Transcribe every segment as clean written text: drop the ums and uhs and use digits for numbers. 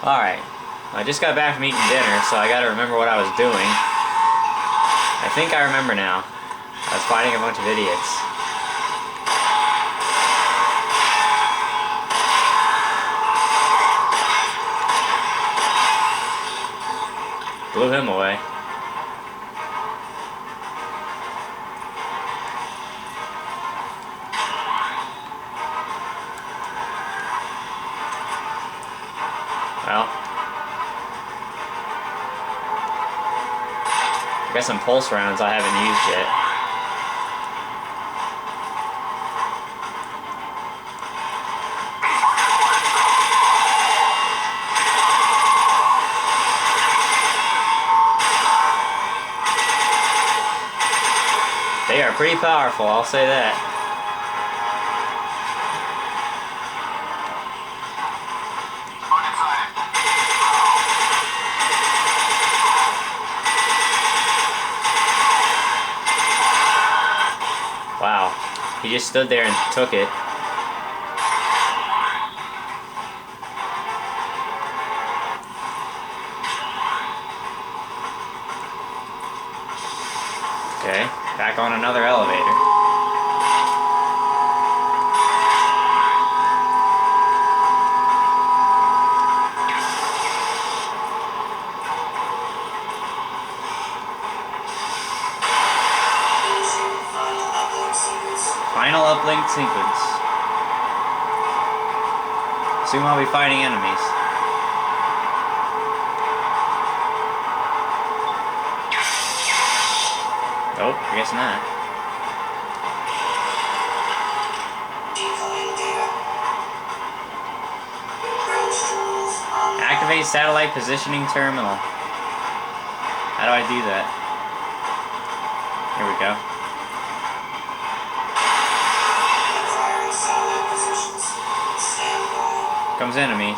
Alright. I just got back from eating dinner, so I gotta remember what I was doing. I think I remember now. I was fighting a bunch of idiots. Blew him away. Well, I got some pulse rounds I haven't used yet. They are pretty powerful, I'll say that. Wow, he just stood there and took it. Okay, back on another elevator. Final uplink sequence. Soon I'll be fighting enemies. Nope, I guess not. Activate satellite positioning terminal. How do I do that? Here we go. Comes enemies.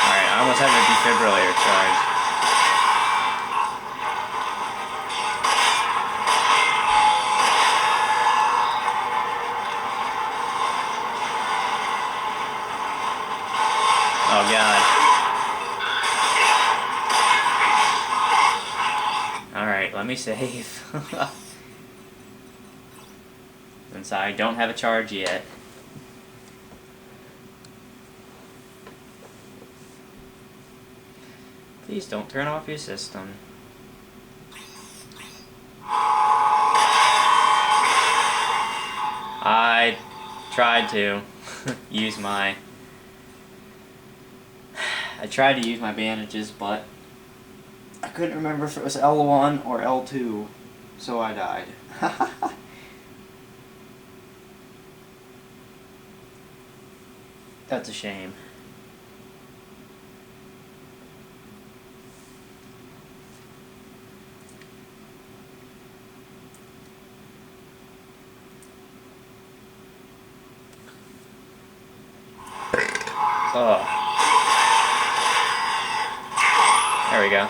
Alright, I almost have a defibrillator charge. Oh god. Alright, let me save. Since I don't have a charge yet. Please don't turn off your system. I tried to use my bandages, but I couldn't remember if it was L1 or L2, so I died. That's a shame. Oh. There we go.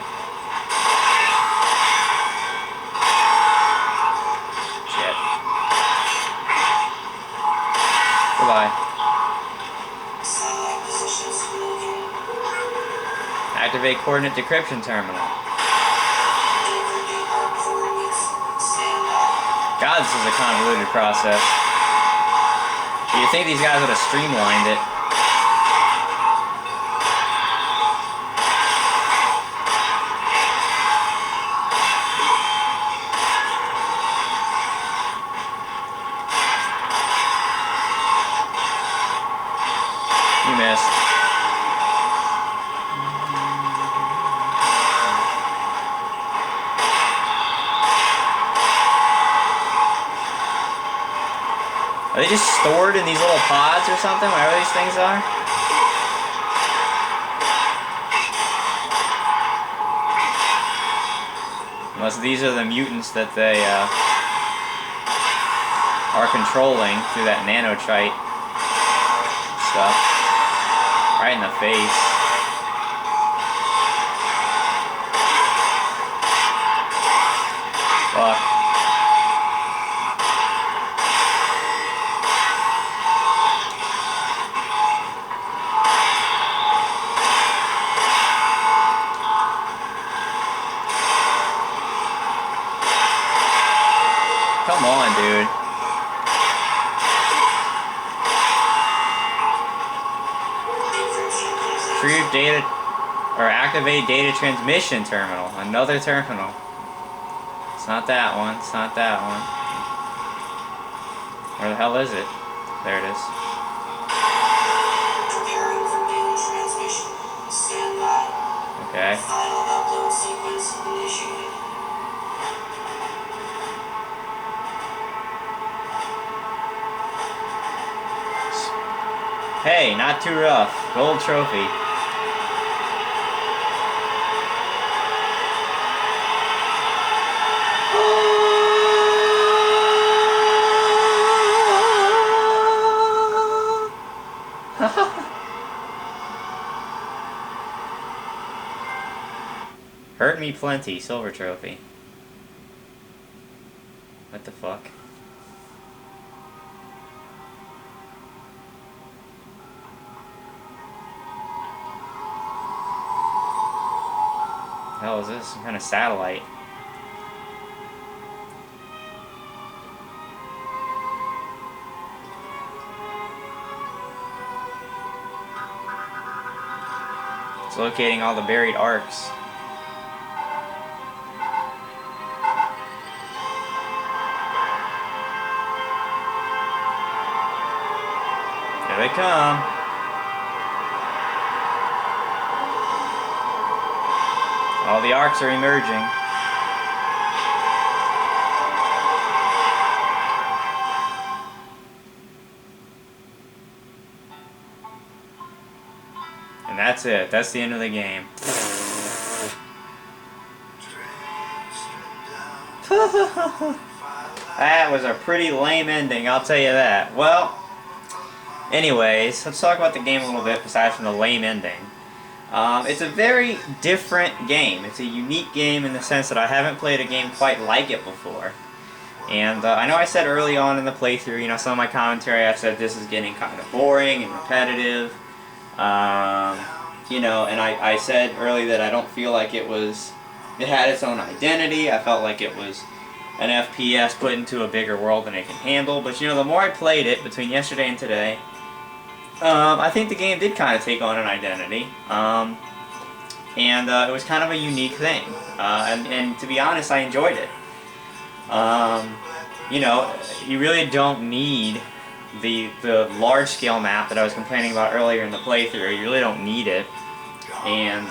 Shit. Goodbye. Activate coordinate decryption terminal. God, this is a convoluted process. You'd think these guys would have streamlined it. You missed. Are they just stored in these little pods or something, whatever these things are? Unless these are the mutants that they are controlling through that nanochite stuff. Right in the face. Fuck. Come on, dude. Retrieve data, or activate data transmission terminal. Another terminal. It's not that one. It's not that one. Where the hell is it? There it is. Okay. Final upload sequence initiated. Hey, not too rough. Gold trophy. Hurt me plenty, silver trophy. What the fuck? The hell is this? Some kind of satellite. It's locating all the buried arcs. Here they come. All the arcs are emerging. And that's it. That's the end of the game. That was a pretty lame ending, I'll tell you that. Well, anyways, let's talk about the game a little bit aside from the lame ending. It's a very different game. It's a unique game in the sense that I haven't played a game quite like it before. And I know I said early on in the playthrough, you know, some of my commentary, I said this is getting kind of boring and repetitive. You know, and I said early that I don't feel like it had its own identity. I felt like it was an FPS put into a bigger world than it can handle. But, you know, the more I played it between yesterday and today, I think the game did kind of take on an identity, and it was kind of a unique thing, and to be honest, I enjoyed it. You know, you really don't need the large-scale map that I was complaining about earlier in the playthrough. You really don't need it, and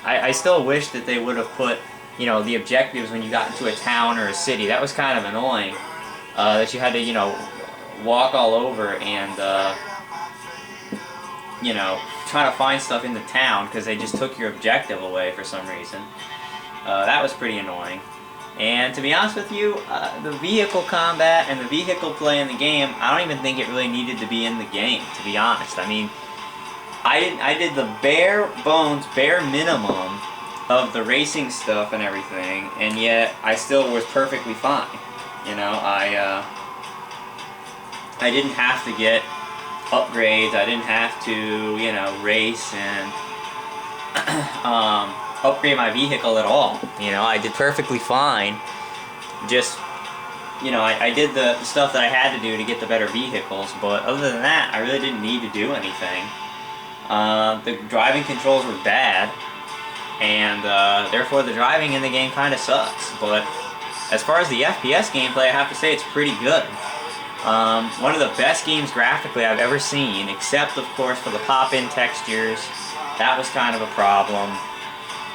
I still wish that they would have put, you know, the objectives when you got into a town or a city. That was kind of annoying, that you had to, you know, walk all over and you know, trying to find stuff in the town because they just took your objective away for some reason. That was pretty annoying. And to be honest with you, the vehicle combat and the vehicle play in the game, I don't even think it really needed to be in the game, to be honest. I mean, I did the bare bones, bare minimum of the racing stuff and everything, and yet I still was perfectly fine. You know, I didn't have to get upgrades. I didn't have to, you know, race and upgrade my vehicle at all. You know, I did perfectly fine. Just, you know, I did the stuff that I had to do to get the better vehicles, but other than that, I really didn't need to do anything. The driving controls were bad, and therefore the driving in the game kind of sucks. But as far as the FPS gameplay, I have to say it's pretty good. One of the best games graphically I've ever seen, except of course for the pop-in textures. That was kind of a problem,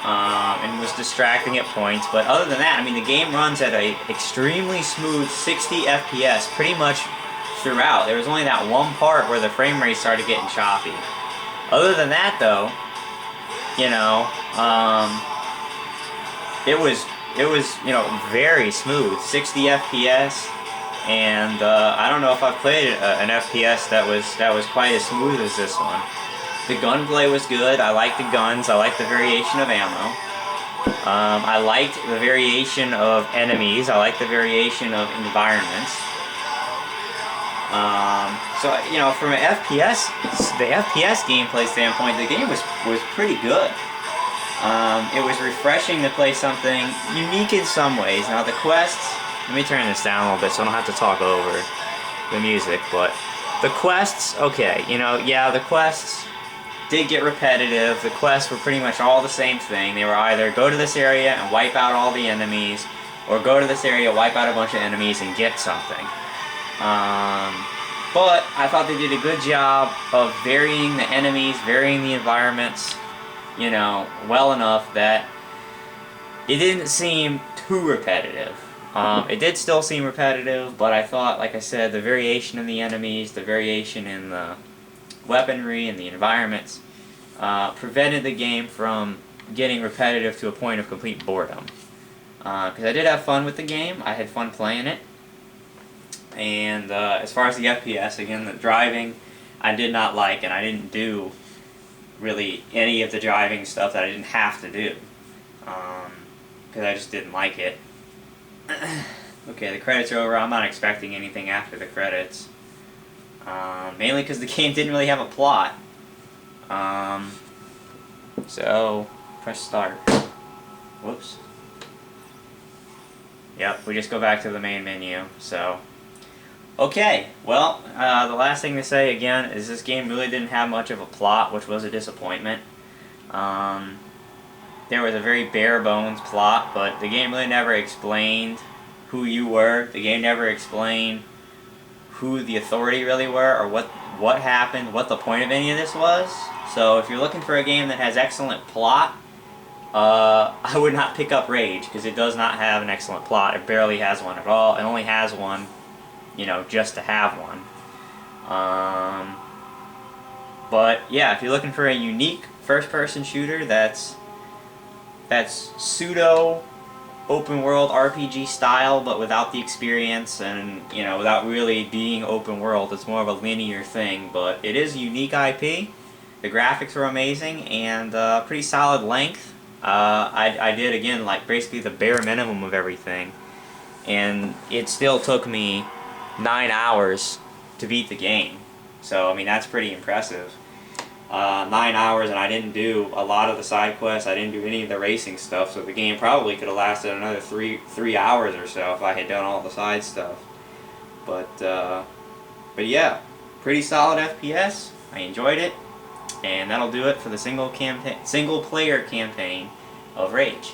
and was distracting at points. But other than that, I mean, the game runs at a extremely smooth 60 FPS pretty much throughout. There was only that one part where the frame rate started getting choppy. Other than that, though, you know, it was, you know, very smooth. 60 FPS, and I don't know if I've played an FPS that was quite as smooth as this one. The gunplay was good. I liked the guns. I liked the variation of ammo. I liked the variation of enemies. I liked the variation of environments. So you know, from an FPS, the FPS gameplay standpoint, the game was pretty good. It was refreshing to play something unique in some ways. Now the quests. Let me turn this down a little bit so I don't have to talk over the music. But the quests, okay, you know, yeah, the quests did get repetitive. The quests were pretty much all the same thing. They were either go to this area and wipe out all the enemies, or go to this area, wipe out a bunch of enemies, and get something. But I thought they did a good job of varying the enemies, varying the environments, you know, well enough that it didn't seem too repetitive. It did still seem repetitive, but I thought, like I said, the variation in the enemies, the variation in the weaponry and the environments prevented the game from getting repetitive to a point of complete boredom. Because I did have fun with the game. I had fun playing it. And as far as the FPS, again, the driving I did not like, and I didn't do really any of the driving stuff that I didn't have to do. Because I just didn't like it. Okay, the credits are over. I'm not expecting anything after the credits. Mainly because the game didn't really have a plot. So, press start. Whoops. Yep, we just go back to the main menu, so. Okay, well, the last thing to say again is this game really didn't have much of a plot, which was a disappointment. There was a very bare bones plot, but the game really never explained who you were. The game never explained who the authority really were, or what happened, what the point of any of this was. So if you're looking for a game that has excellent plot, I would not pick up Rage, because it does not have an excellent plot. It barely has one at all. It only has one, you know, just to have one. But yeah, if you're looking for a unique first-person shooter that's pseudo open world RPG style, but without the experience and, you know, without really being open world, it's more of a linear thing. But it is a unique IP. The graphics were amazing and pretty solid length. I did, again, like basically the bare minimum of everything, and it still took me 9 hours to beat the game. So I mean, that's pretty impressive. 9 hours, and I didn't do a lot of the side quests. I didn't do any of the racing stuff, so the game probably could have lasted another three hours or so if I had done all the side stuff. But yeah, pretty solid FPS. I enjoyed it, and that'll do it for the single player campaign of Rage.